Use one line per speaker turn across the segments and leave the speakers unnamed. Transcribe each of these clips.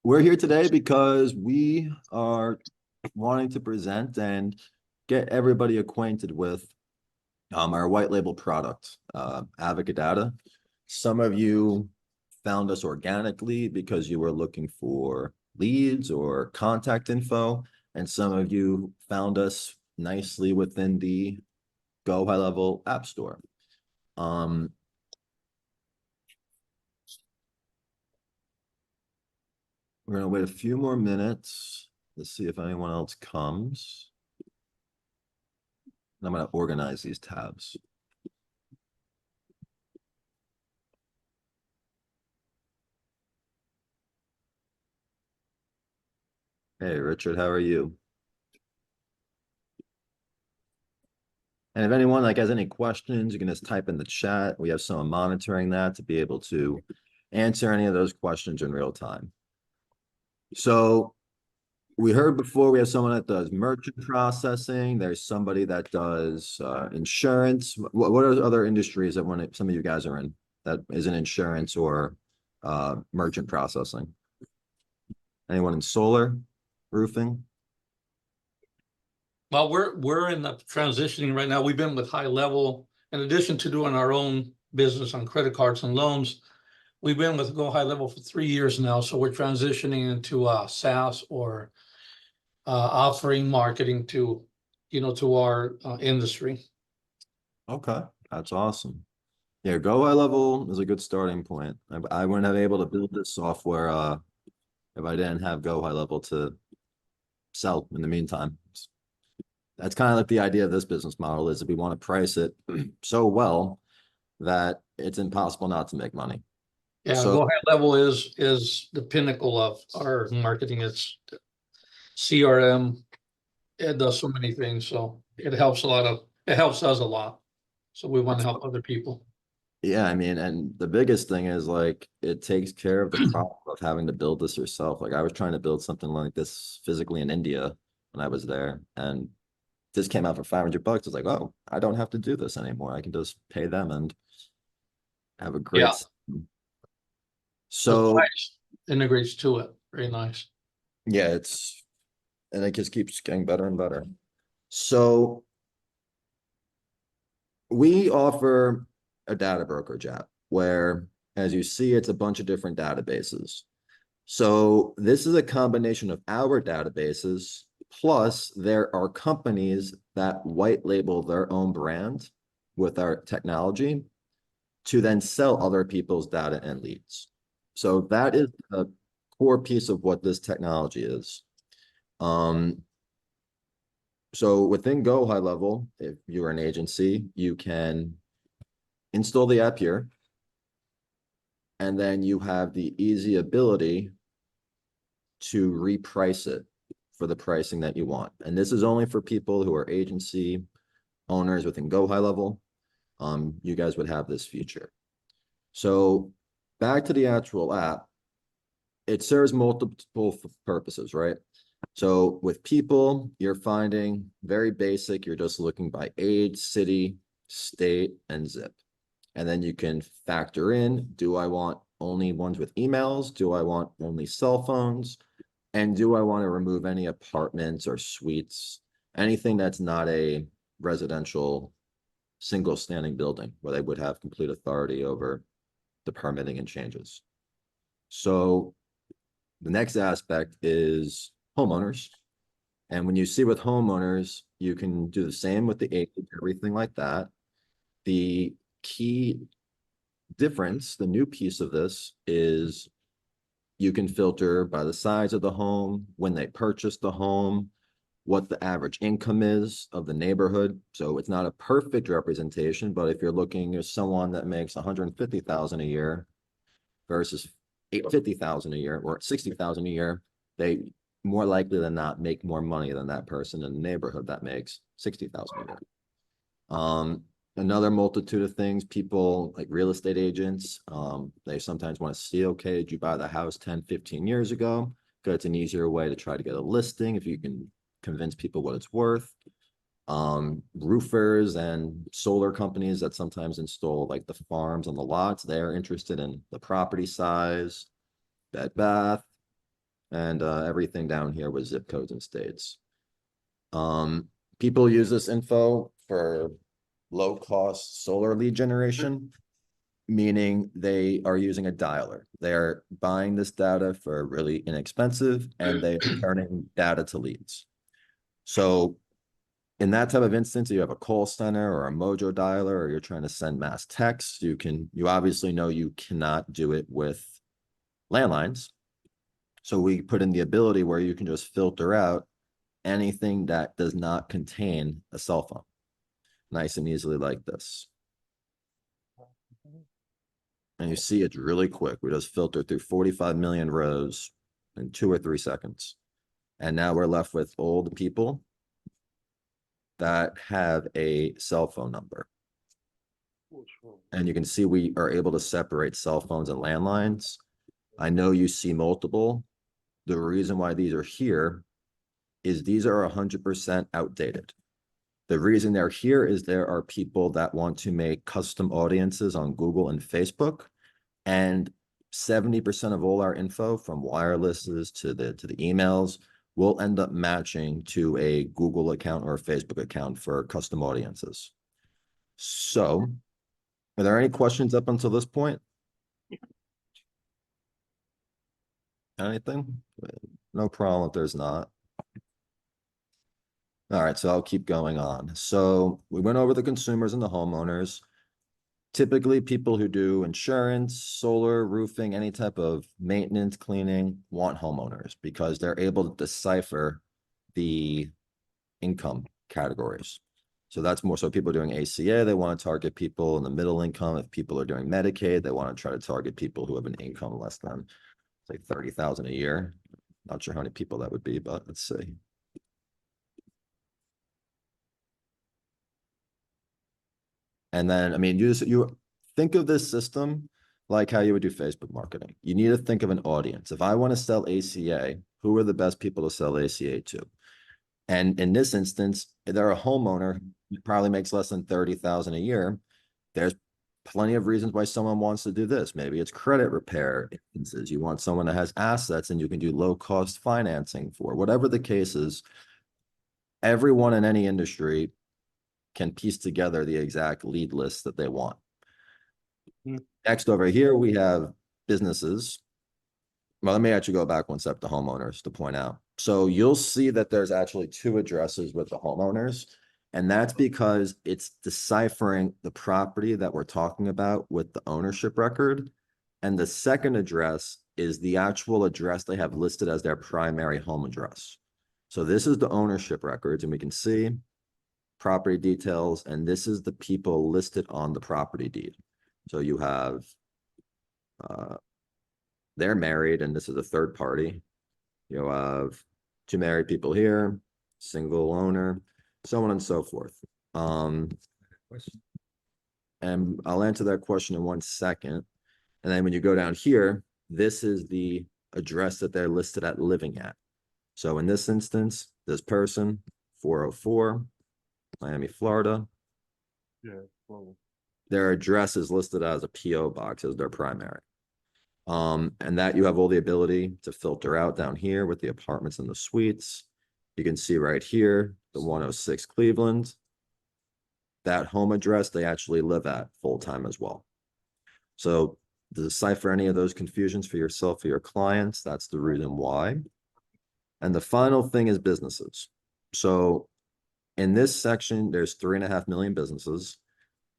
We're here today because we are wanting to present and get everybody acquainted with our white label product, Avocad Dat. Some of you found us organically because you were looking for leads or contact info, and some of you found us nicely within the GoHighLevel app store. We're going to wait a few more minutes. Let's see if anyone else comes. I'm going to organize these tabs. Hey, Richard, how are you? And if anyone has any questions, you can just type in the chat. We have someone monitoring that to be able to answer any of those questions in real time. So we heard before we have someone that does merchant processing. There's somebody that does insurance. What are other industries that some of you guys are in that isn't insurance or merchant processing? Anyone in solar, roofing?
Well, we're in the transitioning right now. We've been with GoHighLevel. In addition to doing our own business on credit cards and loans, we've been with GoHighLevel for 3 years now. So we're transitioning into SaaS or offering marketing to our industry.
Okay, that's awesome. Yeah, GoHighLevel is a good starting point. I wouldn't have been able to build this software if I didn't have GoHighLevel to sell in the meantime. That's kind of like the idea of this business model is that we want to price it so well that it's impossible not to make money.
Yeah, so GoHighLevel is the pinnacle of our marketing. It's CRM. It does so many things, so it helps us a lot. So we want to help other people.
Yeah, I mean, and the biggest thing is it takes care of the problem of having to build this yourself. I was trying to build something like this physically in India when I was there, and this came out for $500. I was like, oh, I don't have to do this anymore. I can just pay them and have a great system. So
nice. Integrates to it. Very nice.
Yeah, and it just keeps getting better and better. So we offer a data brokerage app where, as you see, it's a bunch of different databases. So this is a combination of our databases, plus there are companies that white label their own brand with our technology to then sell other people's data and leads. So that is a core piece of what this technology is. So within GoHighLevel, if you're an agency, you can install the app here. And then you have the easy ability to reprice it for the pricing that you want. And this is only for people who are agency owners within GoHighLevel. You guys would have this feature. So back to the actual app, it serves multiple purposes, right? So with people, you're finding very basic. You're just looking by age, city, state, and zip. And then you can factor in, do I want only ones with emails? Do I want only cell phones? And do I want to remove any apartments or suites? Anything that's not a residential single standing building where they would have complete authority over the permitting and changes. So the next aspect is homeowners. And when you see with homeowners, you can do the same with the age, everything like that. The key difference, the new piece of this is you can filter by the size of the home, when they purchased the home, what the average income is of the neighborhood. So it's not a perfect representation, but if you're looking at someone that makes 150,000 a year versus 850,000 a year or 60,000 a year, they more likely than not make more money than that person in the neighborhood that makes 60,000 a year. Another multitude of things, people like real estate agents, they sometimes want to see, okay, did you buy the house 10, 15 years ago? Because it's an easier way to try to get a listing if you can convince people what it's worth. Roofers and solar companies that sometimes install the farms on the lots, they're interested in the property size, Bed Bath, and everything down here was zip codes and states. People use this info for low-cost solar lead generation, meaning they are using a dialer. They are buying this data for really inexpensive, and they are turning data to leads. So in that type of instance, you have a call center or a Mojo dialer, or you're trying to send mass text, you obviously know you cannot do it with landlines. So we put in the ability where you can just filter out anything that does not contain a cell phone. Nice and easily like this. And you see it's really quick. We just filtered through 45 million rows in 2 or 3 seconds. And now we're left with all the people that have a cell phone number. And you can see we are able to separate cell phones and landlines. I know you see multiple. The reason why these are here is these are 100% outdated. The reason they're here is there are people that want to make custom audiences on Google and Facebook, and 70% of all our info, from wirelesses to the emails, will end up matching to a Google account or a Facebook account for custom audiences. So, are there any questions up until this point? Anything? No problem if there's not. All right, so I'll keep going on. So we went over the consumers and the homeowners. Typically, people who do insurance, solar, roofing, any type of maintenance, cleaning, want homeowners because they're able to decipher the income categories. So that's more so people doing ACA, they want to target people in the middle income. If people are doing Medicaid, they want to try to target people who have an income less than, say, 30,000 a year. Not sure how many people that would be, but let's see. And then, I mean, you think of this system like how you would do Facebook marketing. You need to think of an audience. If I want to sell ACA, who are the best people to sell ACA to? And in this instance, if they're a homeowner who probably makes less than 30,000 a year. There's plenty of reasons why someone wants to do this. Maybe it's credit repair instances. You want someone that has assets and you can do low-cost financing for. Whatever the case is, everyone in any industry can piece together the exact lead list that they want. Next over here, we have businesses. Well, let me actually go back one step to homeowners to point out. So you'll see that there's actually 2 addresses with the homeowners, and that's because it's deciphering the property that we're talking about with the ownership record. And the second address is the actual address they have listed as their primary home address. So this is the ownership records, and we can see property details, and this is the people listed on the property deed. So you have, they're married, and this is a third party. You have 2 married people here, single owner, so on and so forth. And I'll answer that question in 1 second. And then when you go down here, this is the address that they're listed at living at. So in this instance, this person, 404, Miami, Florida.
Yeah. Well,
Their address is listed as a PO box as their primary. And that you have all the ability to filter out down here with the apartments and the suites. You can see right here, the 106 Cleveland. That home address they actually live at full-time as well. So to decipher any of those confusions for yourself or your clients, that's the reason why. And the final thing is businesses. So in this section, there's 3.5 million businesses.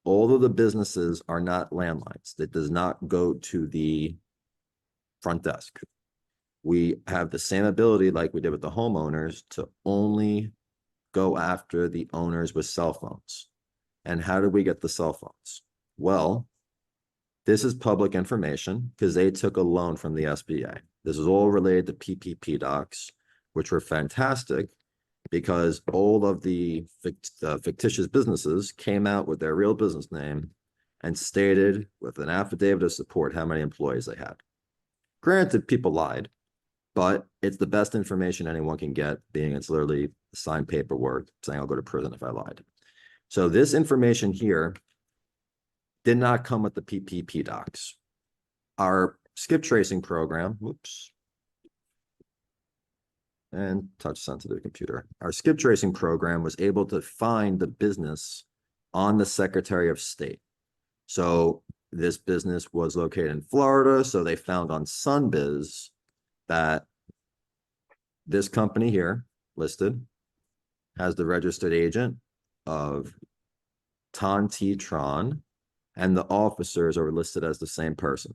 All of the businesses are not landlines. That does not go to the front desk. We have the same ability like we did with the homeowners to only go after the owners with cell phones. And how did we get the cell phones? Well, this is public information because they took a loan from the SBA. This is all related to PPP docs, which were fantastic because all of the fictitious businesses came out with their real business name and stated with an affidavit of support how many employees they had. Granted, people lied, but it's the best information anyone can get, being it's literally signed paperwork saying I'll go to prison if I lied. So this information here did not come with the PPP docs. Our skip tracing program, whoops, and touch sensitive computer. Our skip tracing program was able to find the business on the Secretary of State. So this business was located in Florida. So they found on Sunbiz that this company here listed has the registered agent of Tron, and the officers are listed as the same person.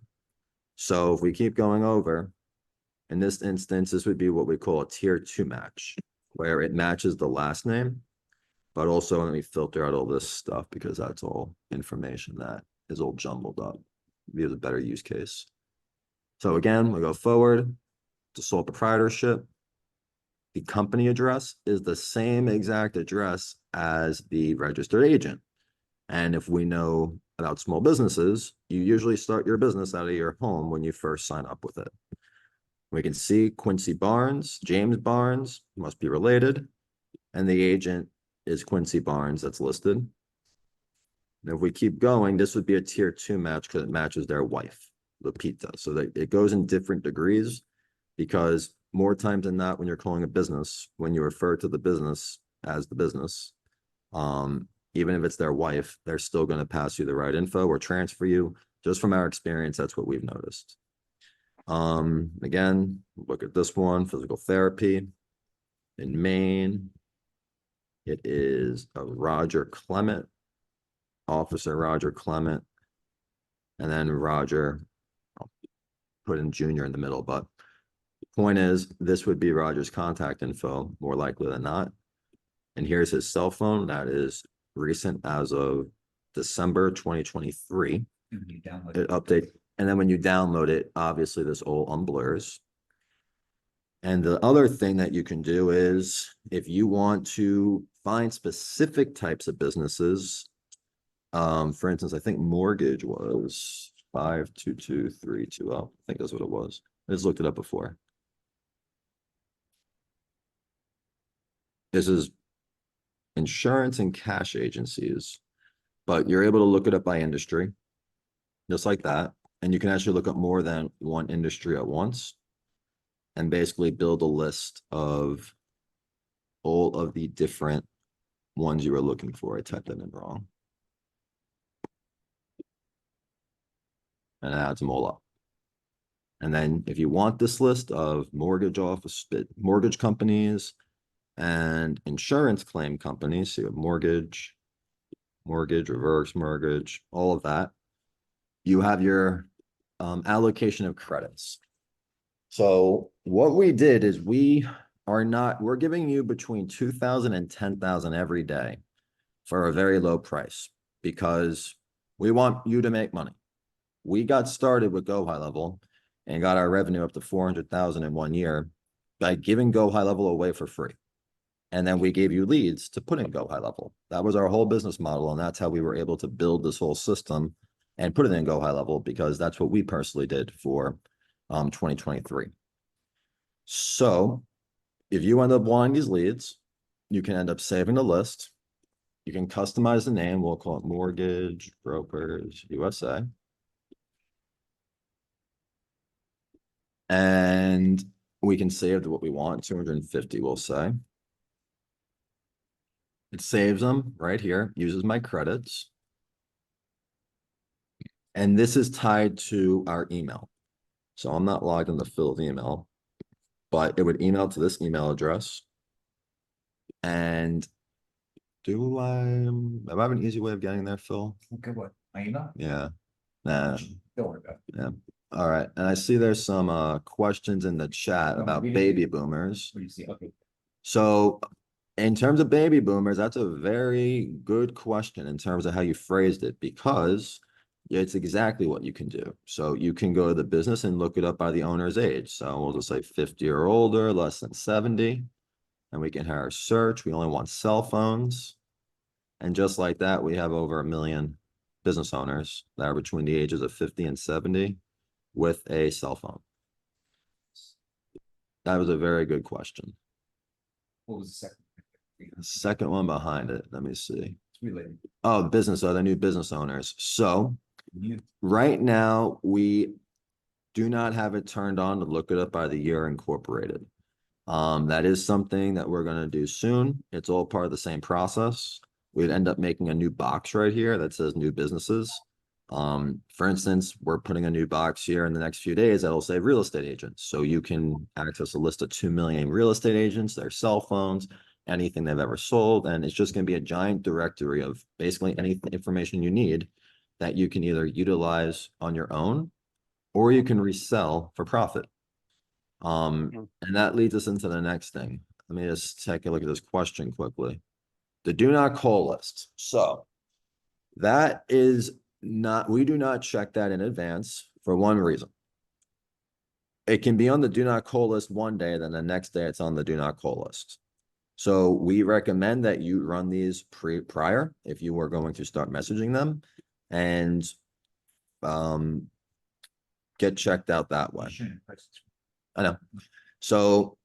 So if we keep going over, in this instance, this would be what we call a tier 2 match, where it matches the last name, but also let me filter out all this stuff because that's all information that is all jumbled up. Be a better use case. So again, we go forward to sole proprietorship. The company address is the same exact address as the registered agent. And if we know about small businesses, you usually start your business out of your home when you first sign up with it. We can see Quincy Barnes, James Barnes must be related, and the agent is Quincy Barnes that's listed. And if we keep going, this would be a tier 2 match because it matches their wife, Lupita. So that it goes in different degrees, because more times than not, when you're calling a business, when you refer to the business as the business, even if it's their wife, they're still going to pass you the right info or transfer you. Just from our experience, that's what we've noticed. Again, look at this one, physical therapy in Maine. It is a Roger Clement, Officer Roger Clement, and then Roger, I'll put in Junior in the middle, but the point is, this would be Roger's contact info, more likely than not. And here's his cell phone. That is recent as of December 2023. It update, and then when you download it, obviously this all unblurs. And the other thing that you can do is, if you want to find specific types of businesses, for instance, I think mortgage was 522320. I think that's what it was. I just looked it up before. This is insurance and cash agencies, but you're able to look it up by industry, just like that. And you can actually look up more than one industry at once and basically build a list of all of the different ones you were looking for. I typed that in wrong. And it adds them all up. And then if you want this list of mortgage companies and insurance claim companies, so you have mortgage, reverse mortgage, all of that, you have your allocation of credits. So what we did is we're giving you between 2,000 and 10,000 every day for a very low price, because we want you to make money. We got started with GoHighLevel and got our revenue up to 400,000 in 1 year by giving GoHighLevel away for free. And then we gave you leads to put in GoHighLevel. That was our whole business model. And that's how we were able to build this whole system and put it in GoHighLevel, because that's what we personally did for 2023. So if you end up wanting these leads, you can end up saving the list. You can customize the name. We'll call it Mortgage Brokers USA. And we can save to what we want, 250, we'll say. It saves them right here, uses my credits. And this is tied to our email. So I'm not logged into Phil's email, but it would email to this email address. And do I have an easy way of getting there, Phil?
Okay, what? My email?
Yeah. Nah.
Don't worry about it.
Yeah. All right. And I see there's some questions in the chat about baby boomers.
What do you see? Okay.
So in terms of baby boomers, that's a very good question in terms of how you phrased it, because it's exactly what you can do. So you can go to the business and look it up by the owner's age. So we'll just say 50 or older, less than 70. And we can have our search. We only want cell phones. And just like that, we have over 1 million business owners that are between the ages of 50 and 70 with a cell phone. That was a very good question.
What was the second?
The second one behind it, let me see.
It's related.
Oh, the new business owners. So
You,
right now, we do not have it turned on to look it up by the year incorporated. That is something that we're gonna do soon. It's all part of the same process. We'd end up making a new box right here that says new businesses. For instance, we're putting a new box here in the next few days that'll say real estate agents. So you can access a list of 2 million real estate agents, their cell phones, anything they've ever sold. And it's just gonna be a giant directory of basically any information you need that you can either utilize on your own or you can resell for profit. And that leads us into the next thing. Let me just take a look at this question quickly. The do not call list. So that is not, we do not check that in advance for one reason. It can be on the do not call list one day, then the next day it's on the do not call list. So we recommend that you run these prior if you are going to start messaging them and get checked out that way. I know. So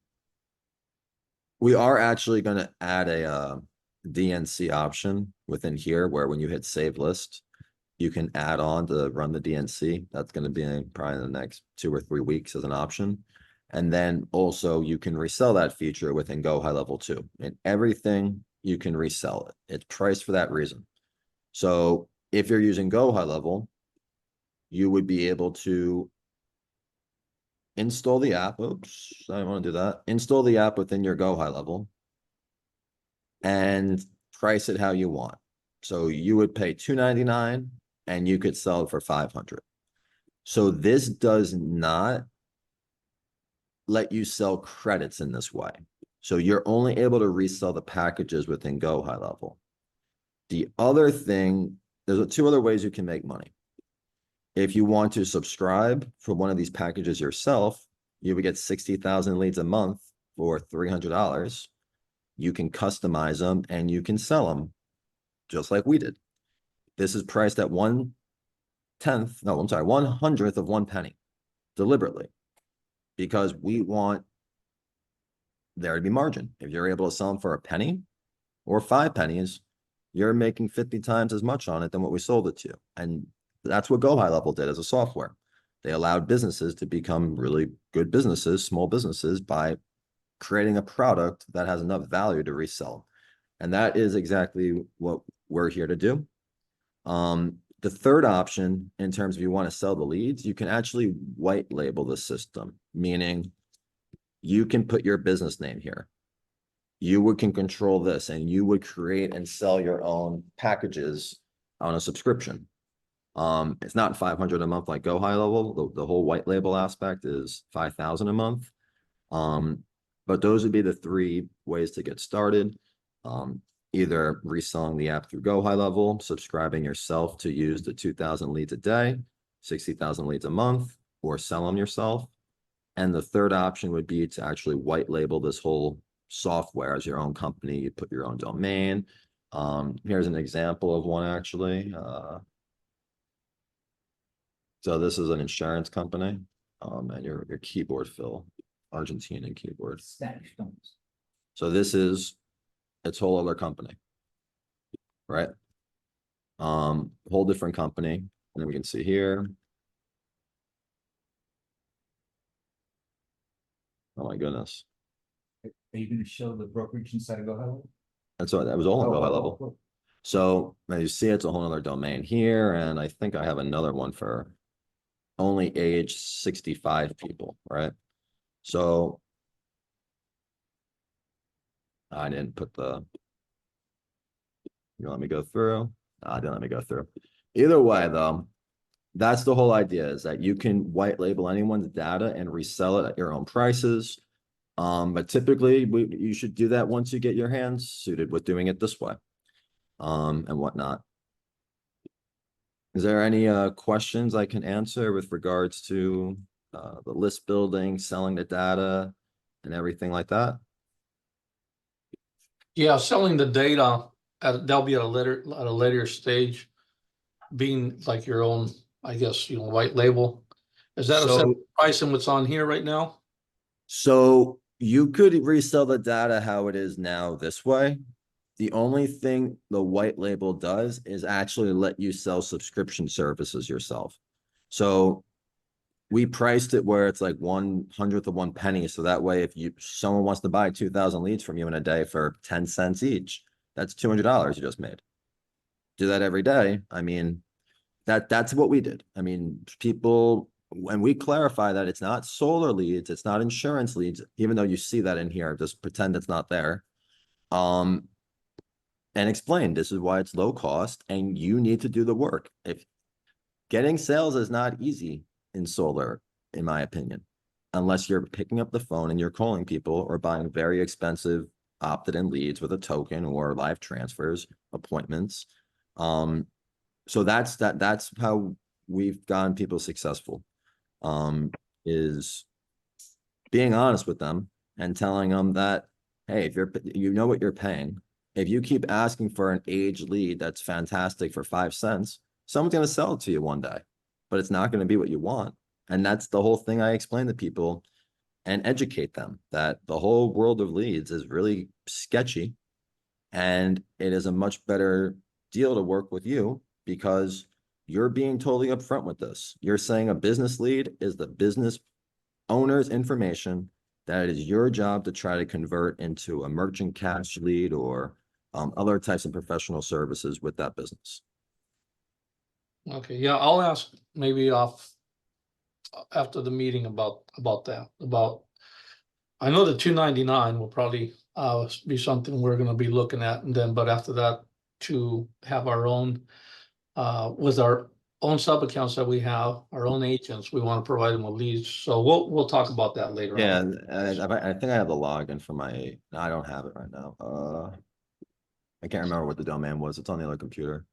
we are actually going to add a DNC option within here where when you hit save list, you can add on to run the DNC. That's going to be in probably the next 2 or 3 weeks as an option. And then also you can resell that feature within GoHighLevel too. And everything you can resell it. It's priced for that reason. So if you're using GoHighLevel, you would be able to install the app. Oops, I don't want to do that. Install the app within your GoHighLevel and price it how you want. So you would pay $2.99 and you could sell it for $500. So this does not let you sell credits in this way. So you're only able to resell the packages within GoHighLevel. The other thing, there's 2 other ways you can make money. If you want to subscribe for one of these packages yourself, you would get 60,000 leads a month for $300. You can customize them and you can sell them just like we did. This is priced at 1/100th of 1 penny deliberately because we want there to be margin. If you're able to sell them for a penny or 5 pennies, you're making 50 times as much on it than what we sold it to. And that's what GoHighLevel did as a software. They allowed businesses to become really good businesses, small businesses, by creating a product that has enough value to resell. And that is exactly what we're here to do. The third option, in terms of you want to sell the leads, you can actually white label the system, meaning you can put your business name here. You can control this and you would create and sell your own packages on a subscription. It's not 500 a month like GoHighLevel. The whole white label aspect is 5,000 a month. But those would be the 3 ways to get started. Either reselling the app through GoHighLevel, subscribing yourself to use the 2,000 leads a day, 60,000 leads a month, or sell them yourself. And the third option would be to actually white label this whole software as your own company. You put your own domain. Here's an example of one actually. So this is an insurance company, and your keyboard fill, Argentinian keyboard.
Spanish stones.
So this is its whole other company, right? Whole different company. And then we can see here. Oh my goodness.
Are you going to show the brokerage inside of GoHighLevel?
That's what that was all on GoHighLevel. So as you see, it's a whole other domain here, and I think I have another one for only age 65 people, right? So I didn't put the, you let me go through. I didn't let me go through. Either way, though, that's the whole idea, is that you can white label anyone's data and resell it at your own prices. But typically you should do that once you get your hands suited with doing it this way, and whatnot. Is there any questions I can answer with regards to the list building, selling the data, and everything like that?
Yeah, selling the data, that'll be at a later stage, being like your own, I guess, white label. Is that a separate price than what's on here right now?
So you could resell the data how it is now this way. The only thing the white label does is actually let you sell subscription services yourself. So we priced it where it's like 1/100th of 1 penny. So that way, if someone wants to buy 2,000 leads from you in a day for 10 cents each, that's $200 you just made. Do that every day. I mean, that's what we did. I mean, people, when we clarify that it's not solar leads, it's not insurance leads, even though you see that in here, just pretend it's not there. And explain this is why it's low cost and you need to do the work. If getting sales is not easy in solar, in my opinion, unless you're picking up the phone and you're calling people or buying very expensive opted-in leads with a token or live transfers, appointments. So that's how we've gotten people successful, is being honest with them and telling them that, hey, if you know what you're paying, if you keep asking for an age lead that's fantastic for 5 cents, someone's going to sell it to you one day, but it's not going to be what you want. And that's the whole thing I explain to people and educate them that the whole world of leads is really sketchy and it is a much better deal to work with you because you're being totally upfront with this. You're saying a business lead is the business owner's information that it is your job to try to convert into a merchant cash lead or other types of professional services with that business.
Okay, yeah, I'll ask maybe off after the meeting about that, I know the 299 will probably be something we're gonna be looking at, and then, but after that, to have our own with our own sub accounts that we have, our own agents, we want to provide them with leads. So we'll talk about that later
Yeah,
on.
I think I have the login for my, no, I don't have it right now. I can't remember what the domain was. It's on the other computer.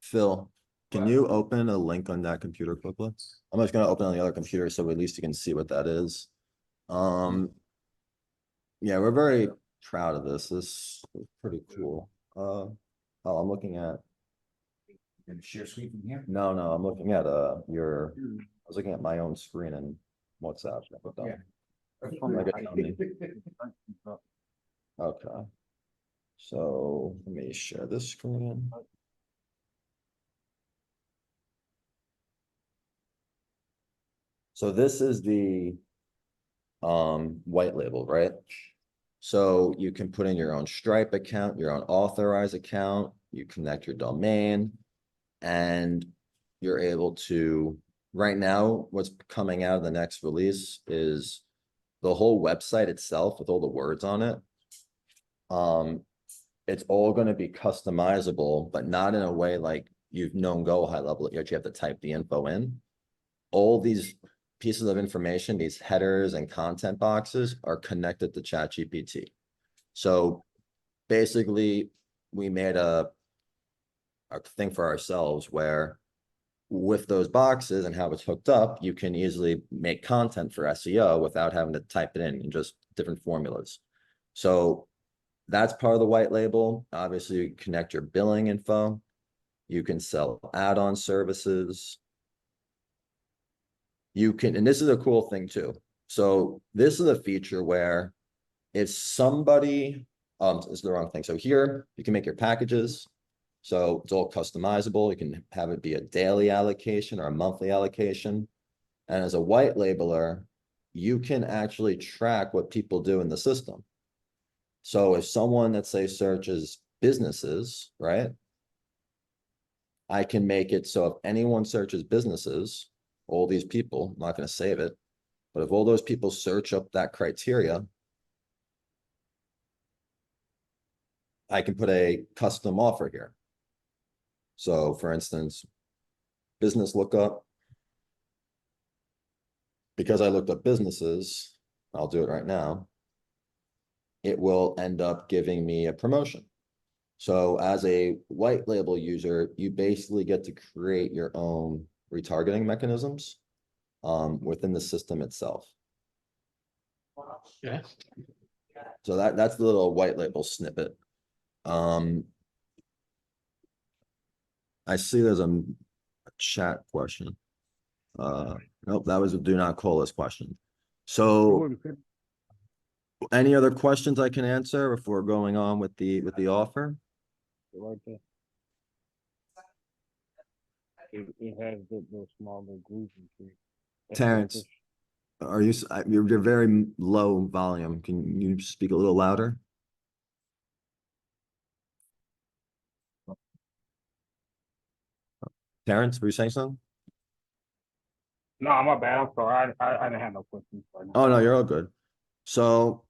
Phil, can you open a link on that computer quickly? I'm just gonna open on the other computer so at least you can see what that is. Yeah, we're very proud of this. This is pretty cool. Oh, I'm looking at,
Gonna share screen from here?
no, I'm looking at I was looking at my own screen and WhatsApp.
Yeah.
Okay. So let me share this screen. So this is the white label, right? So you can put in your own Stripe account, your own authorized account, you connect your domain, and you're able to, right now, what's coming out of the next release is the whole website itself with all the words on it. It's all going to be customizable, but not in a way like you've known GoHighLevel. You actually have to type the info in. All these pieces of information, these headers and content boxes are connected to ChatGPT. So basically, we made a thing for ourselves where with those boxes and how it's hooked up, you can easily make content for SEO without having to type it in just different formulas. So that's part of the white label. Obviously, you connect your billing info. You can sell add-on services. You can, and this is a cool thing too. So this is a feature where if somebody, this is the wrong thing. So here you can make your packages. So it's all customizable. You can have it be a daily allocation or a monthly allocation. And as a white labeler, you can actually track what people do in the system. So if someone, let's say, searches businesses, right? I can make it so if anyone searches businesses, all these people, I'm not going to save it, but if all those people search up that criteria, I can put a custom offer here. So for instance, business lookup, because I looked up businesses, I'll do it right now. It will end up giving me a promotion. So as a white label user, you basically get to create your own retargeting mechanisms within the system itself.
Okay.
So that's the little white label snippet. I see there's a chat question. Nope, that was a do not call us question. So any other questions I can answer before going on with the offer?
It has those smaller grooves and shit.
Terrence, are you, you're very low volume. Can you speak a little louder? Terrence, were you saying something?
No, my bad. I'm sorry. I didn't have no questions right now.
Oh, no, you're all good. So,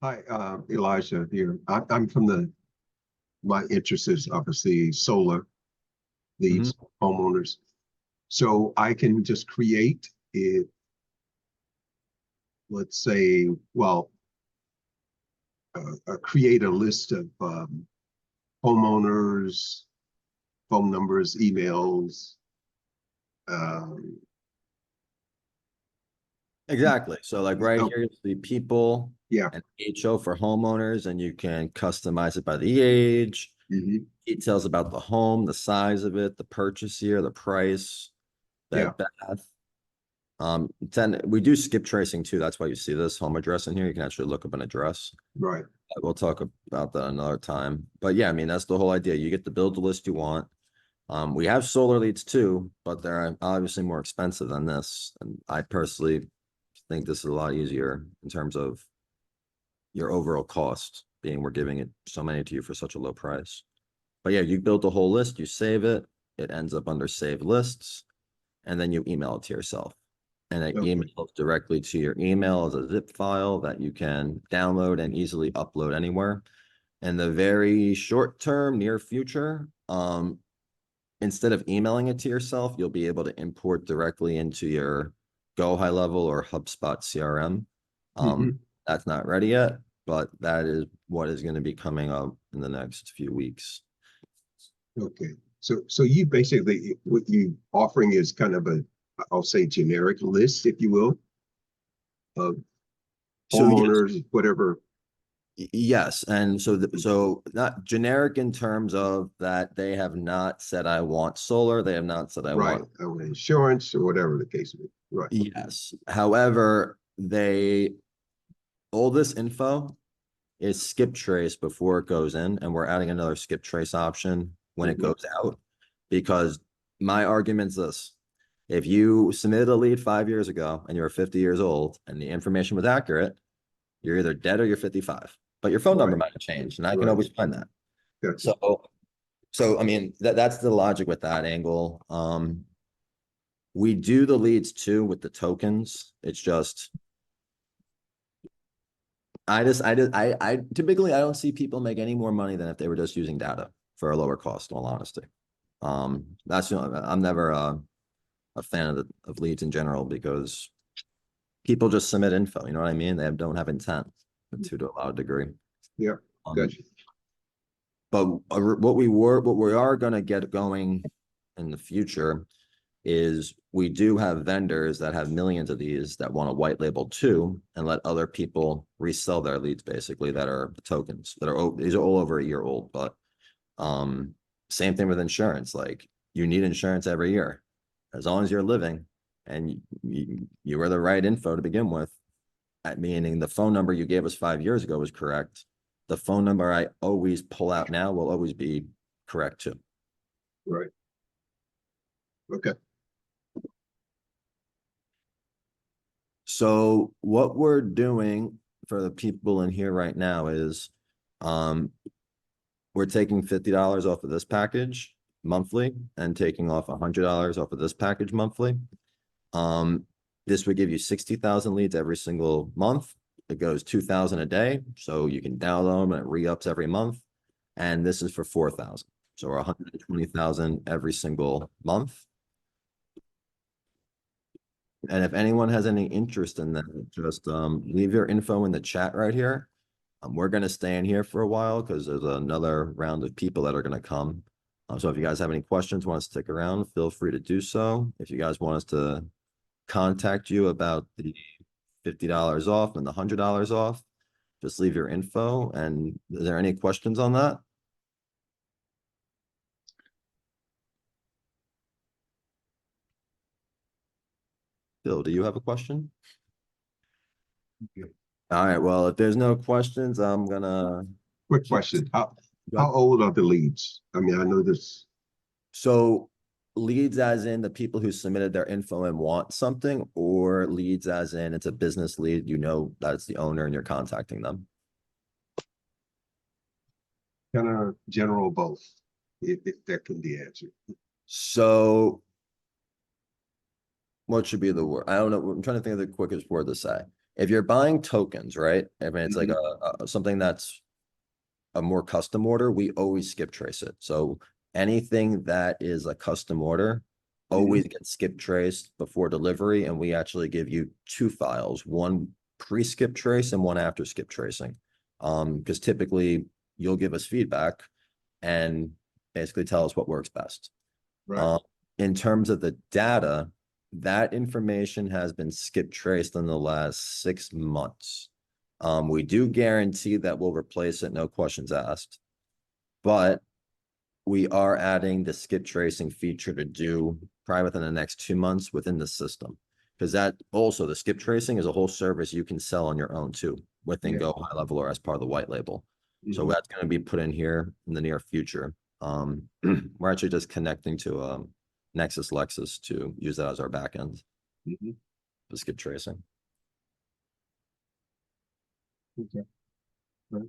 Hi, Elijah here. I'm from my interest is obviously solar leads homeowners. So I can just create it, let's say, well, create a list of homeowners, phone numbers, emails.
exactly. So like right
Oh.
here, you see people.
Yeah.
And HO for homeowners, and you can customize it by the age,
Mhm.
details about the home, the size of it, the purchase year, the price,
Yeah.
bed bath. Then we do skip tracing too. That's why you see this home address in here. You can actually look up an address.
Right.
We'll talk about that another time. But yeah, I mean, that's the whole idea. You get to build the list you want. We have solar leads too, but they're obviously more expensive than this. And I personally think this is a lot easier in terms of your overall cost, being we're giving it so many to you for such a low price. But yeah, you build the whole list, you save it, it ends up under save lists, and then you email it to yourself. And it
Okay.
emails directly to your email as a zip file that you can download and easily upload anywhere. In the very short term, near future, instead of emailing it to yourself, you'll be able to import directly into your GoHighLevel or HubSpot CRM. That's not ready yet, but that is what is going to be coming up in the next few weeks.
Okay. So you basically, what you offering is kind of I'll say generic list, if you will, of
So yes,
homeowners, whatever.
yes, and so not generic in terms of that they have not said I want solar, they have not said I
Right.
want
Insurance or whatever the case may be. Right.
yes. However, all this info is skip trace before it goes in, and we're adding another skip trace option when it goes out. Because my argument's this: if you submitted a lead 5 years ago and you're 50 years old and the information was accurate, you're either dead or you're 55. But your phone number might have changed, and I can always find that.
Gotcha.
So I mean that's the logic with that angle. We do the leads too with the tokens. It's just I typically I don't see people make any more money than if they were just using data for a lower cost, in all honesty. That's I'm never a fan of leads in general because people just submit info, you know what I mean? They don't have intent to a large degree.
Yeah. Gotcha.
But what we are gonna get going in the future is we do have vendors that have millions of these that want to white label too and let other people resell their leads, basically, that are tokens that are these are all over a year old. But same thing with insurance. Like, you need insurance every year as long as you're living and you were the right info to begin with, meaning the phone number you gave us 5 years ago was correct. The phone number I always pull out now will always be correct too.
Right. Okay.
So what we're doing for the people in here right now is we're taking $50 off of this package monthly and taking off $100 off of this package monthly. This would give you 60,000 leads every single month. It goes 2,000 a day, so you can download them and it re-ups every month. And this is for 4,000, so we're 120,000 every single month. And if anyone has any interest in that, just leave your info in the chat right here. We're going to stay in here for a while because there's another round of people that are going to come. So if you guys have any questions, want to stick around, feel free to do so. If you guys want us to contact you about the $50 off and the $100 off, just leave your info. And is there any questions on that? Bill, do you have a question? All right, well, if there's no questions, I'm gonna.
Quick question. How old are the leads? I mean, I know this.
So leads as in the people who submitted their info and want something, or leads as in it's a business lead, you know that it's the owner and you're contacting them?
Kind of general both, if that can be answered.
So what should be the word? I don't know. I'm trying to think of the quickest word to say. If you're buying tokens, right? I mean, it's like something that's a more custom order, we always skip trace it. So anything that is a custom order always gets skip traced before delivery, and we actually give you two files, one pre-skip trace and one after skip tracing. Because typically you'll give us feedback and basically tell us what works best.
Right.
In terms of the data, that information has been skip traced in the last 6 months. We do guarantee that we'll replace it, no questions asked. But we are adding the skip tracing feature to do probably within the next 2 months within the system. Because that also, the skip tracing is a whole service you can sell on your own too, within GoHighLevel or as part of the white label. So that's going to be put in here in the near future. We're actually just connecting to Nexus Lexus to use that as our backend for skip tracing.
Okay. Right.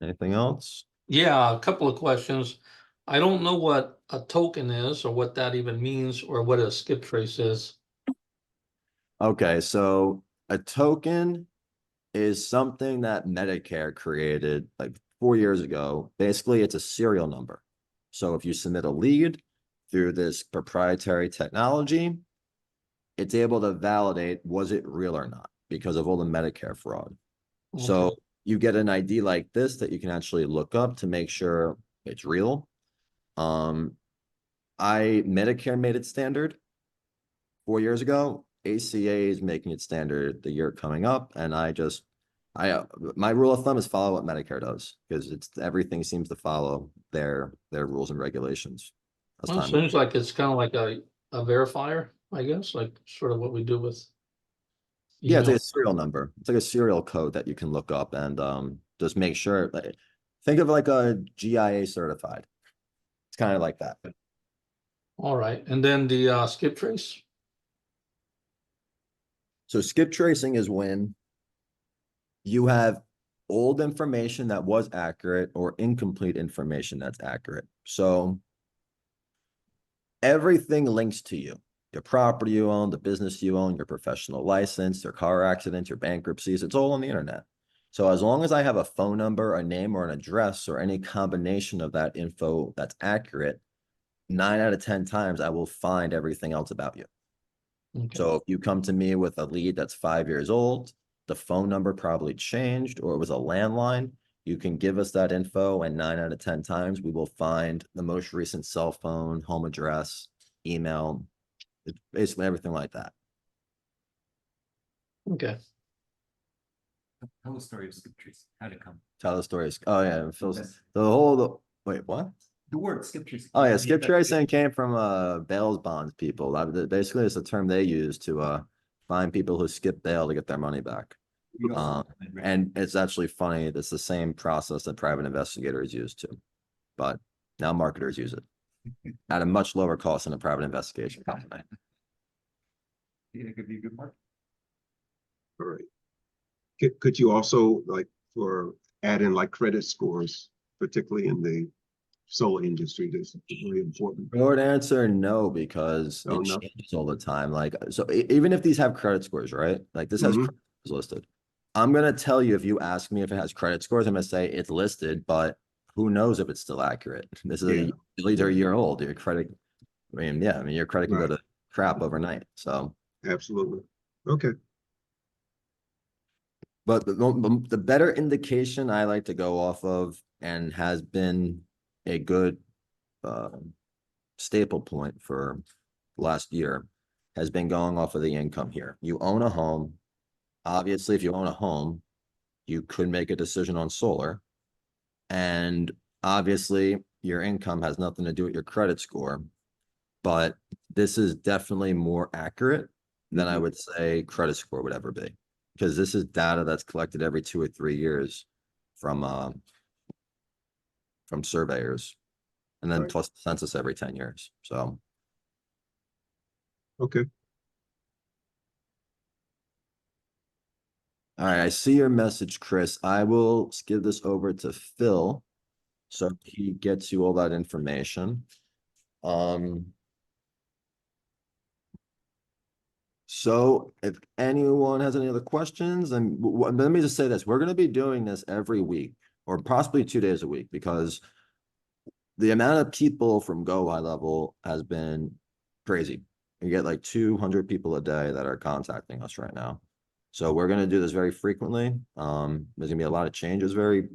Anything else?
Yeah, a couple of questions. I don't know what a token is or what that even means or what a skip trace is.
Okay, so a token is something that Medicare created like 4 years ago. Basically, it's a serial number. So if you submit a lead through this proprietary technology, it's able to validate was it real or not because of all the Medicare fraud. So
Okay.
you get an ID like this that you can actually look up to make sure it's real. Medicare made it standard 4 years ago. ACA is making it standard the year coming up, and my rule of thumb is follow what Medicare does because everything seems to follow their rules and regulations.
Well, it seems like it's kind of like a verifier, I guess, like sort of what we do with.
Yeah, it's like a serial number. It's like a serial code that you can look up and just make sure. Think of like a GIA certified. It's kind of like that.
All right, and then the skip trace.
So skip tracing is when you have old information that was accurate or incomplete information that's accurate. So everything links to you. Your property you own, the business you own, your professional license, your car accident, your bankruptcies, it's all on the internet. So as long as I have a phone number, a name, or an address, or any combination of that info that's accurate, 9 out of 10 times I will find everything else about you.
Okay.
So if you come to me with a lead that's 5 years old, the phone number probably changed, or it was a landline, you can give us that info, and 9 out of 10 times we will find the most recent cell phone, home address, email, it's basically everything like that.
Okay.
Tell the story of skip trace. How'd it come?
Tell the stories. Oh yeah,
Yes.
wait, what?
The word skip trace.
Oh yeah, skip tracing came from bail bonds people. Basically, it's a term they use to find people who skip bail to get their money back. And it's actually funny. It's the same process that private investigators use too, but now marketers use it at a much lower cost than a private investigation company.
It could be a good market.
All right. Could you also add in like credit scores, particularly in the solar industry? That's really important.
Short answer, no, because it changes all the time. Like, so even if these have credit scores, right? Like this has credit scores listed. I'm gonna tell you if you ask me if it has credit scores, I'm gonna say it's listed, but who knows if it's still accurate? This is leads are a year old. Your credit, your credit can go to crap overnight. So
absolutely. Okay.
But the better indication I like to go off of and has been a good staple point for last year has been going off of the income here. You own a home. Obviously, if you own a home, you could make a decision on solar. And obviously, your income has nothing to do with your credit score. But this is definitely more accurate than I would say credit score would ever be. Because this is data that's collected every 2 or 3 years from from surveyors. And then
Right.
plus the census every 10 years. So,
Okay.
all right, I see your message, Chris. I will give this over to Phil so he gets you all that information. So if anyone has any other questions, and let me just say this, we're going to be doing this every week or possibly 2 days a week because the amount of people from GoHighLevel has been crazy. You get like 200 people a day that are contacting us right now. So we're going to do this very frequently. There's going to be a lot of changes very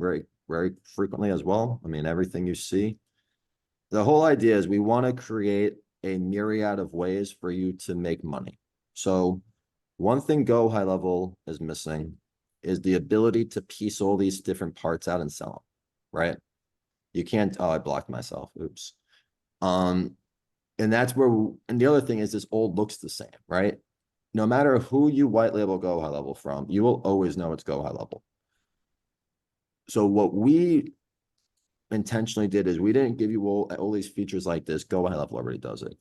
frequently as well. I mean, everything you see. The whole idea is we want to create a myriad of ways for you to make money. So one thing GoHighLevel is missing is the ability to piece all these different parts out and sell them, right? You can't, oh, I blocked myself. Oops. And that's where, and the other thing is this all looks the same, right? No matter who you white label GoHighLevel from, you will always know it's GoHighLevel. So what we intentionally did is we didn't give you all these features like this. GoHighLevel already does it.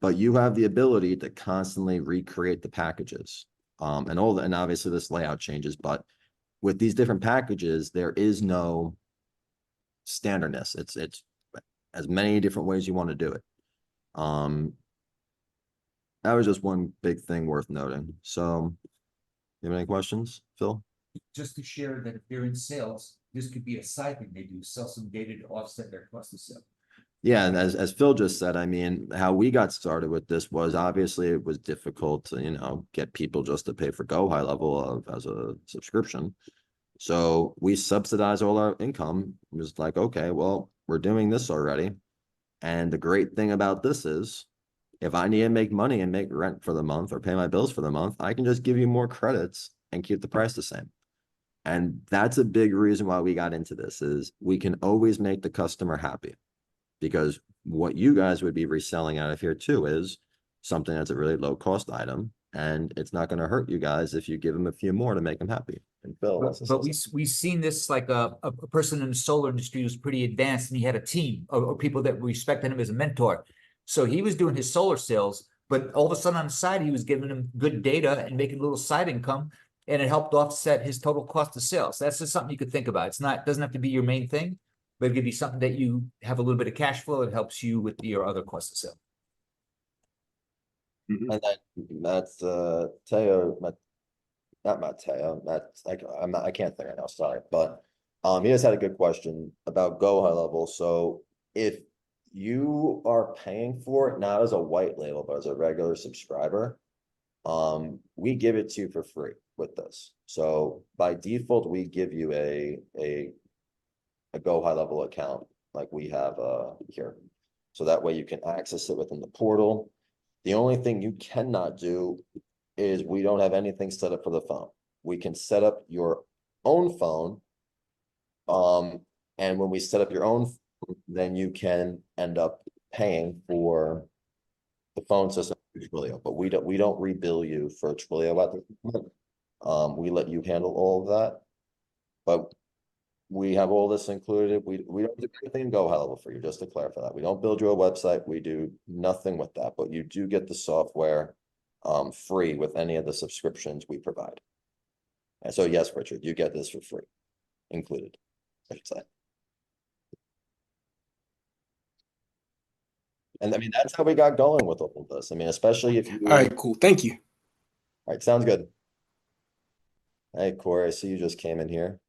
But you have the ability to constantly recreate the packages. And obviously this layout changes, but with these different packages, there is no standardness. It's as many different ways you want to do it. That was just one big thing worth noting. So, you have any questions, Phil?
Just to share that if they're in sales, this could be a side thing they do, sell some data to offset their cost of sale.
Yeah, and as Phil just said, I mean, how we got started with this was obviously it was difficult to, get people just to pay for GoHighLevel as a subscription. So we subsidize all our income. It was like, okay, well, we're doing this already. And the great thing about this is if I need to make money and make rent for the month or pay my bills for the month, I can just give you more credits and keep the price the same. And that's a big reason why we got into this is we can always make the customer happy. Because what you guys would be reselling out of here too is something that's a really low cost item, and it's not going to hurt you guys if you give them a few more to make them happy. And Phil,
But we've seen this like a person in the solar industry who's pretty advanced, and he had a team or people that respected him as a mentor. So he was doing his solar sales, but all of a sudden on the side, he was giving them good data and making a little side income, and it helped offset his total cost of sales. That's just something you could think about. Doesn't have to be your main thing, but it could be something that you have a little bit of cash flow. It helps you with your other cost of sale.
And that's Teo, not Mateo. That's like I can't think right now. Sorry, but he just had a good question about GoHighLevel. So if you are paying for it not as a white label but as a regular subscriber, we give it to you for free with this. So by default, we give you a GoHighLevel account like we have here. So that way you can access it within the portal. The only thing you cannot do is we don't have anything set up for the phone. We can set up your own phone. And when we set up your own, then you can end up paying for the phone system through Twilio, but we don't rebill you for Twilio at the moment. We let you handle all of that. But we have all this included. We don't do anything in GoHighLevel for you, just to clarify that. We don't build you a website. We do nothing with that, but you do get the software free with any of the subscriptions we provide. And so yes, Richard, you get this for free, included, I should say. And I mean, that's how we got going with all of this. I mean, especially if you.
All right, cool. Thank you.
All right, sounds good. Hey, Corey, I see you just came in here.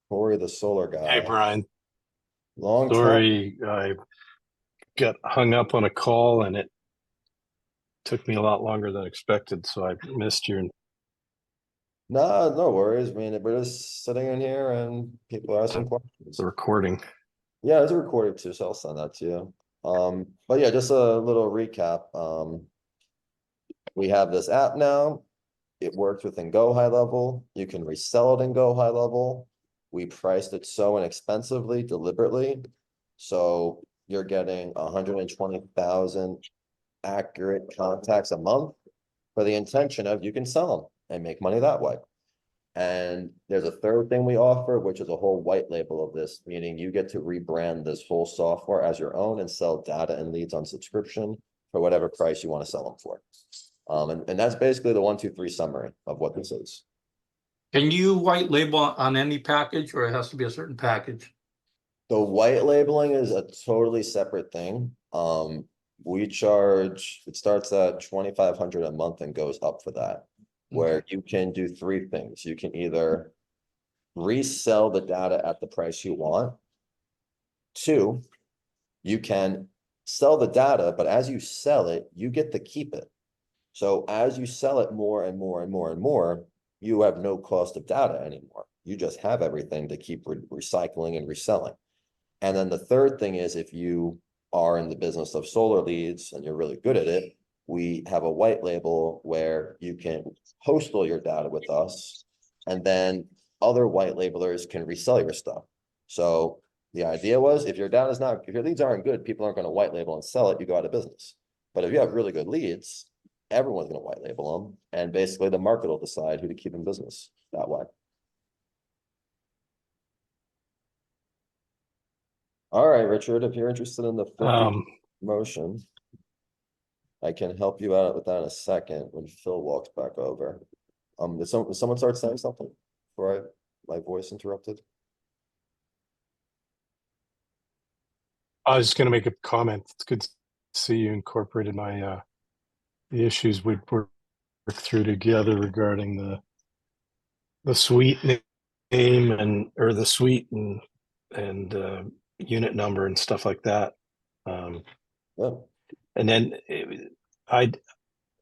Corey, the solar guy.
Hey, Brian.
Long time.
Sorry, I got hung up on a call and it took me a lot longer than expected, so I missed your.
No worries. I mean, we're just sitting in here and people are asking questions.
The recording.
Yeah, it's recorded too, so I'll send that to you. But yeah, just a little recap. We have this app now. It works within GoHighLevel. You can resell it in GoHighLevel. We priced it so inexpensively, deliberately. So you're getting 120,000 accurate contacts a month for the intention of you can sell them and make money that way. And there's a third thing we offer, which is a whole white label of this, meaning you get to rebrand this whole software as your own and sell data and leads on subscription for whatever price you want to sell them for. And that's basically the 1, 2, 3 summary of what this is.
Can you white label on any package, or it has to be a certain package?
The white labeling is a totally separate thing. We charge, it starts at 2,500 a month and goes up for that, where you can do 3 things. You can either resell the data at the price you want. 2, you can sell the data, but as you sell it, you get to keep it. So as you sell it more and more and more and more, you have no cost of data anymore. You just have everything to keep recycling and reselling. And then the third thing is, if you are in the business of solar leads and you're really good at it, we have a white label where you can host all your data with us, and then other white labelers can resell your stuff. So the idea was, if your data is not, if your leads aren't good, people aren't going to white label and sell it, you go out of business. But if you have really good leads, everyone's going to white label them, and basically the market will decide who to keep in business that way. All right, Richard, if you're interested in the 50 motion, I can help you out with that in a second when Phil walks back over. Did someone start saying something before my voice interrupted?
I was just going to make a comment. It's good to see you incorporated my the issues we'd work through together regarding the suite name and or the suite and unit number and stuff like that.
Yeah.
And then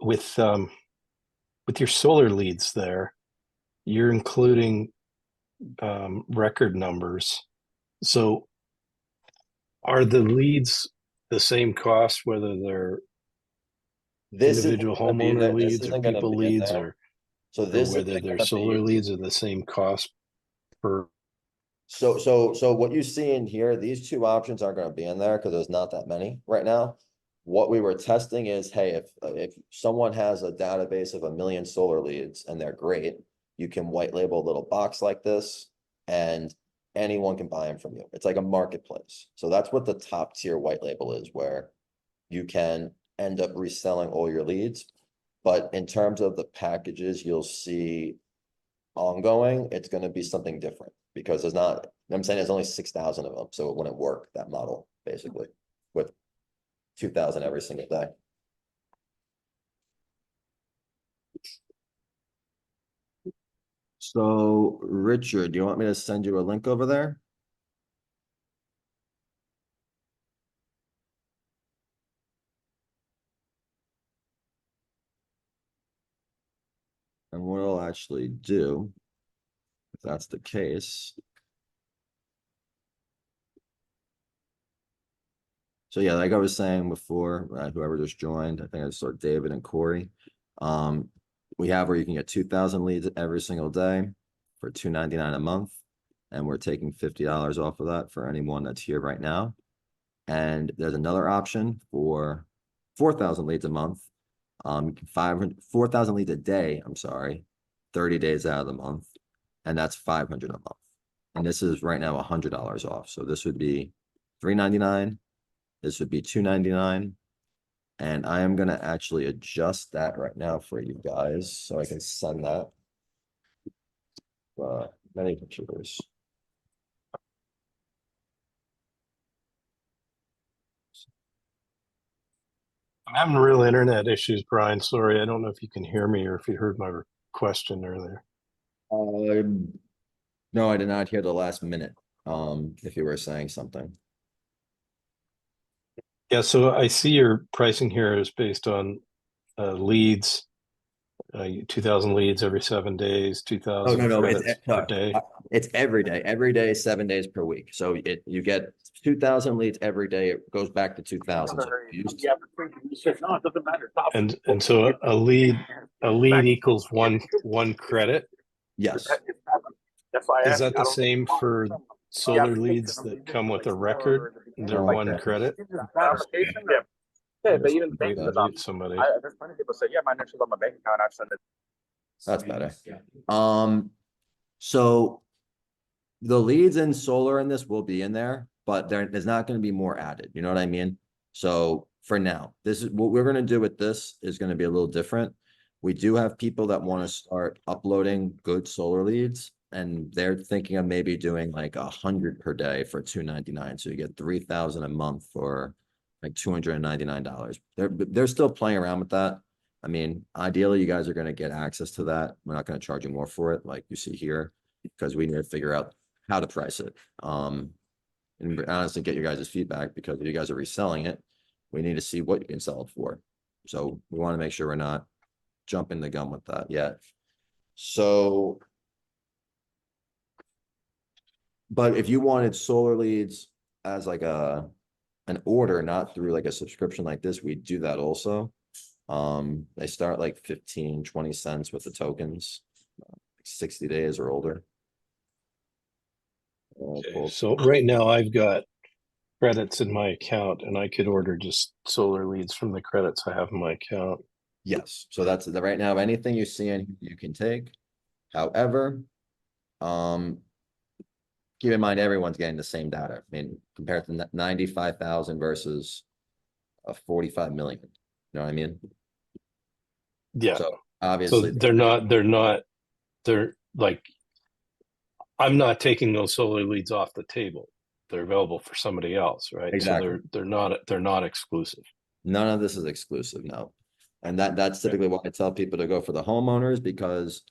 with your solar leads there, you're including record numbers. So are the leads the same cost, whether they're individual homeowner leads or people leads, or whether they're solar leads are the same cost per?
So what you see in here, these 2 options aren't going to be in there because there's not that many right now. What we were testing is, hey, if someone has a database of 1 million solar leads and they're great, you can white label a little box like this and anyone can buy them from you. It's like a marketplace. So that's what the top tier white label is, where you can end up reselling all your leads. But in terms of the packages you'll see ongoing, it's going to be something different, because there's not, I'm saying there's only 6,000 of them. So it wouldn't work, that model, basically, with 2,000 every single day. So Richard, do you want me to send you a link over there? And what I'll actually do, if that's the case. So yeah, like I was saying before, whoever just joined, I think I saw David and Corey. We have where you can get 2,000 leads every single day for $2.99 a month. And we're taking $50 off of that for anyone that's here right now. And there's another option for 4,000 leads a month. 4,000 leads a day, I'm sorry, 30 days out of the month. And that's $500 a month. And this is right now $100 off. So this would be $3.99. This would be $2.99. And I am going to actually adjust that right now for you guys, so I can send that. Many computers.
I'm having real internet issues, Brian. Sorry, I don't know if you can hear me or if you heard my question earlier.
No, I did not hear the last minute. If you were saying something.
Yeah, so I see your pricing here is based on leads, 2,000 leads every 7 days, 2,000 credits per day.
It's every day, 7 days per week. So you get 2,000 leads every day. It goes back to 2,000. So
and so a lead equals one credit.
Yes.
Is that the same for solar leads that come with a record? They're one credit.
Yeah, but even
Wait, somebody.
there's plenty of people say, yeah, my initials on my bank account, I've sent it.
That's better. So the leads and solar in this will be in there, but there's not going to be more added. You know what I mean? So for now, this is what we're going to do with this is going to be a little different. We do have people that want to start uploading good solar leads, and they're thinking of maybe doing like 100 per day for $2.99. So you get 3,000 a month for like $299. They're still playing around with that. I mean, ideally, you guys are going to get access to that. We're not going to charge you more for it, like you see here, because we need to figure out how to price it. And honestly, get your guys' feedback, because if you guys are reselling it, we need to see what you can sell it for. So we want to make sure we're not jumping the gun with that yet. So, but if you wanted solar leads as like an order, not through like a subscription like this, we do that also. They start like 15, 20 cents with the tokens, 60 days or older.
Okay, so right now I've got credits in my account, and I could order just solar leads from the credits I have in my account.
Yes, so that's the right now, anything you see in, you can take. However, keep in mind, everyone's getting the same data. I mean, compared to 95,000 versus a 45 million. You know what I mean?
Yeah.
So
So
obviously,
they're like, I'm not taking those solar leads off the table. They're available for somebody else, right?
Exactly.
So they're not exclusive.
none of this is exclusive, no. And that's typically why I tell people to go for the homeowners, because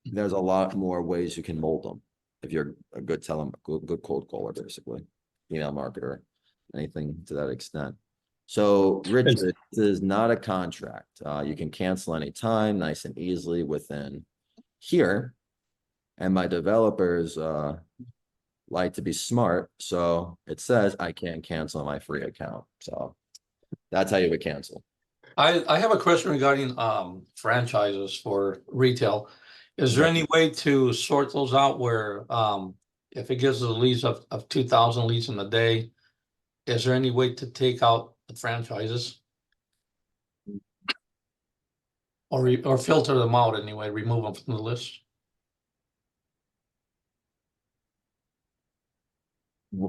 there's a lot more ways you can mold them. If you're a good good cold caller, basically, email marketer, anything to that extent. So Richard, this is not a contract. You can cancel anytime, nice and easily within here. And my developers like to be smart, so it says I can't cancel my free account. So that's how you would cancel.
I have a question regarding franchises for retail. Is there
Okay.
any way to sort those out where if it gives us a leads of 2,000 leads in a day, is there any way to take out the franchises? Or filter them out anyway, remove them from the list?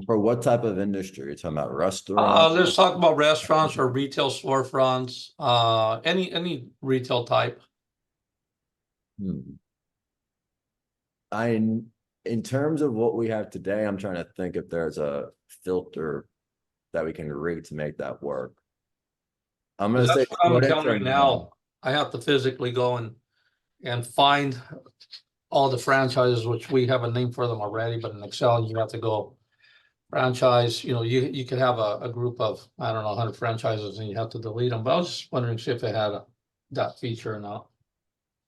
For what type of industry? You're talking about restaurant?
Let's talk about restaurants or retail storefronts, any retail type.
In terms of what we have today, I'm trying to think if there's a filter that we can rig to make that work. I'm gonna say
That's what I'm
short
telling
answer,
right
no.
now. I have to physically go and find all the franchises, which we have a name for them already, but in Excel, you have to go franchise, you could have a group of, I don't know, 100 franchises and you have to delete them. But I was just wondering if it had that feature or not.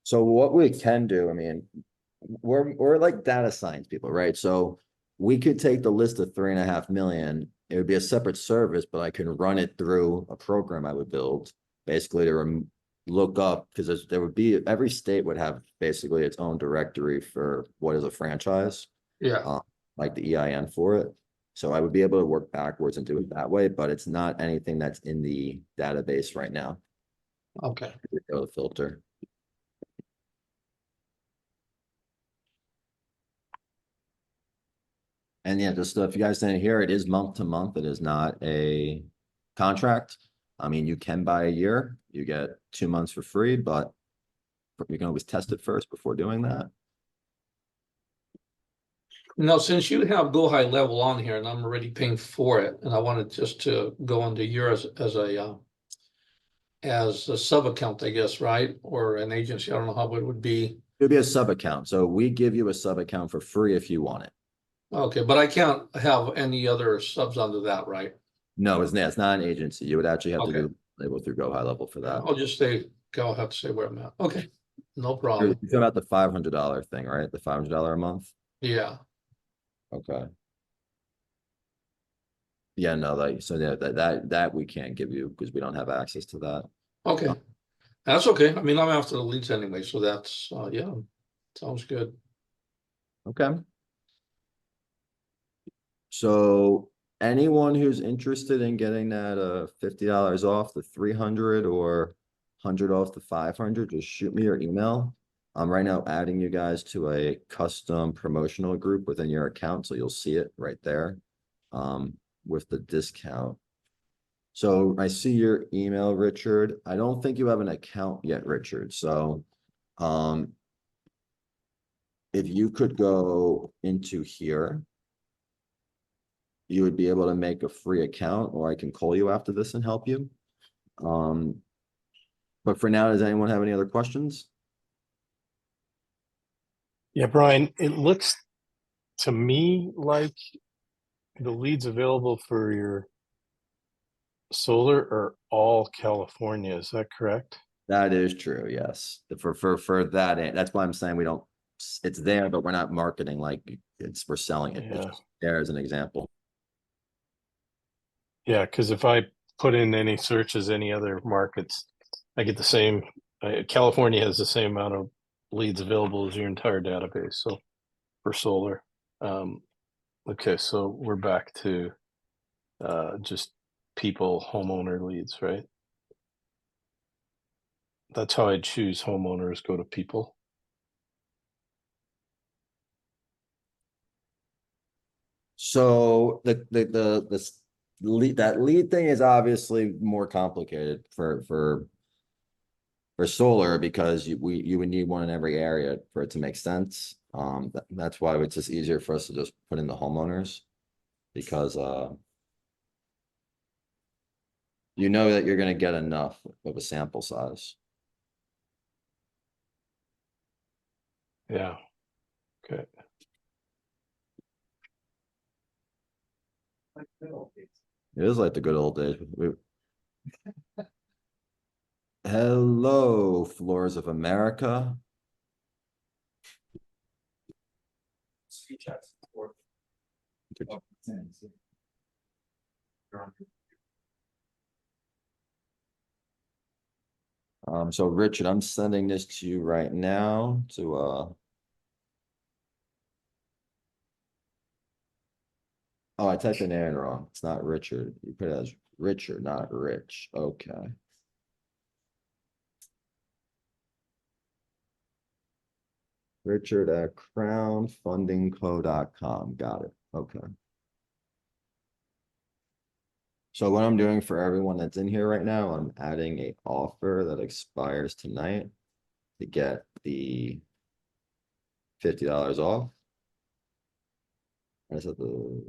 So what we can do, I mean, we're like data science people, right? So we could take the list of 3.5 million. It would be a separate service, but I can run it through a program I would build, basically to look up, because there would be, every state would have basically its own directory for what is a franchise,
Yeah,
like the EIN for it. So I would be able to work backwards and do it that way, but it's not anything that's in the database right now.
okay.
Go to filter. And yeah, just if you guys didn't hear, it is month to month. It is not a contract. I mean, you can buy a year, you get 2 months for free, but you can always test it first before doing that.
Now, since you have GoHighLevel on here and I'm already paying for it, and I wanted just to go into yours as a sub account, I guess, right? Or an agency, I don't know how it would be.
It would be a sub account. So we give you a sub account for free if you want it.
Okay, but I can't have any other subs under that, right?
No, it's not an agency. You would actually have to
Okay.
do label through GoHighLevel for that.
I'll just I'll have to say where I'm at. Okay, no
You're
problem.
talking about the $500 thing, right? The $500 a month?
Yeah,
Okay. Yeah, no, that we can't give you because we don't have access to that.
okay. That's okay. I mean, I'm after the leads anyway, so that's, yeah, sounds good.
Okay. So anyone who's interested in getting that $50 off the 300 or 100 off the 500, just shoot me your email. I'm right now adding you guys to a custom promotional group within your account, so you'll see it right there. With the discount. So I see your email, Richard. I don't think you have an account yet, Richard, so if you could go into here, you would be able to make a free account, or I can call you after this and help you. But for now, does anyone have any other questions?
Yeah, Brian, it looks to me like the leads available for your solar are all California. Is that correct?
That is true, yes. For that, that's why I'm saying we don't, it's there, but we're not marketing like we're selling it. It's
Yeah.
just there as an example.
Yeah, because if I put in any searches, any other markets, I get the same. California has the same amount of leads available as your entire database. So for solar, okay, so we're back to just people, homeowner leads, right? That's how I choose homeowners. Go to people.
So that lead thing is obviously more complicated for solar, because you would need one in every area for it to make sense. That's why it's just easier for us to just put in the homeowners, because you know that you're gonna get enough of a sample size.
Yeah. Okay.
It is like the good old days. Hello, Floors of America. So Richard, I'm sending this to you right now to oh, I typed in Aaron wrong. It's not Richard. You put it as Richard, not Rich. Okay. Richard at crownfundingco.com. Got it. Okay. So what I'm doing for everyone that's in here right now, I'm adding a offer that expires tonight to get the $50 off. I just have to.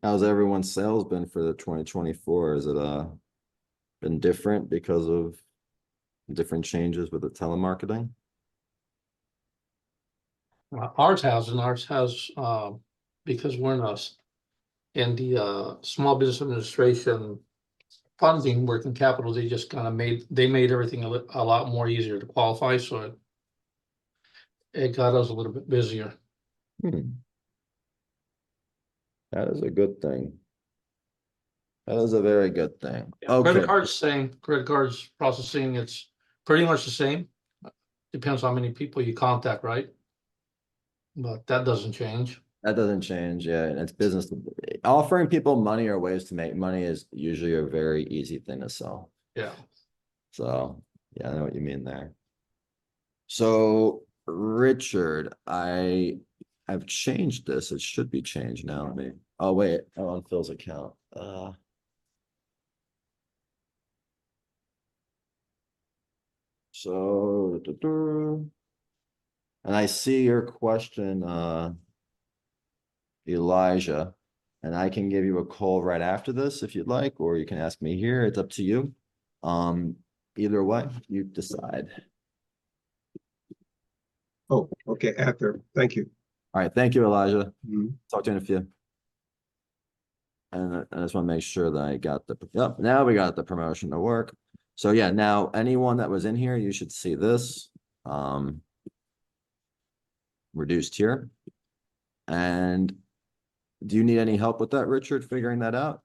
How's everyone's sales been for the 2024? Is it been different because of different changes with the telemarketing?
Ours has, because we're in the Small Business Administration funding, working capital, they just kind of made everything a lot more easier to qualify, so it got us a little bit busier.
That is a good thing. That is a very good thing.
Credit
Okay.
cards credit cards processing, it's pretty much the same. Depends how many people you contact, right? But that doesn't change.
That doesn't change, yeah, and it's business. Offering people money or ways to make money is usually a very easy thing to sell.
Yeah.
So, yeah, I know what you mean there. So, Richard, I've changed this. It should be changed now. Oh wait, on Phil's account. So, and I see your question, Elijah, and I can give you a call right after this if you'd like, or you can ask me here. It's up to you. Either way, you decide.
Oh, okay, after, thank you.
All right, thank you, Elijah.
Mhm.
Talk to you in a few. And I just want to make sure that I got yep, now we got the promotion to work. So yeah, now anyone that was in here, you should see this. Reduced here. And do you need any help with that, Richard, figuring that out?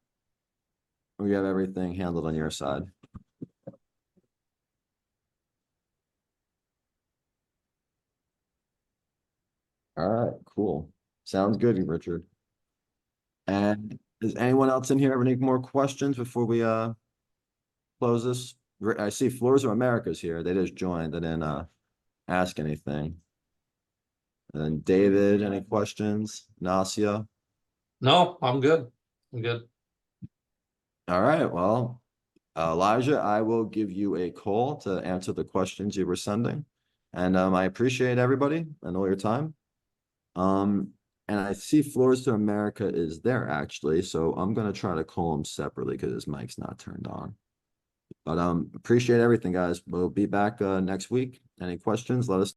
Or you have everything handled on your side? All right, cool. Sounds good, Richard. And does anyone else in here have any more questions before we close this? I see Floors of America's here. They just joined. They didn't ask anything. And then David, any questions? Nasia?
No, I'm good. I'm good.
All right, well, Elijah, I will give you a call to answer the questions you were sending. And I appreciate everybody and all your time. And I see Floors to America is there actually, so I'm gonna try to call him separately because his mic's not turned on. But appreciate everything, guys. We'll be back next week. Any questions? Let us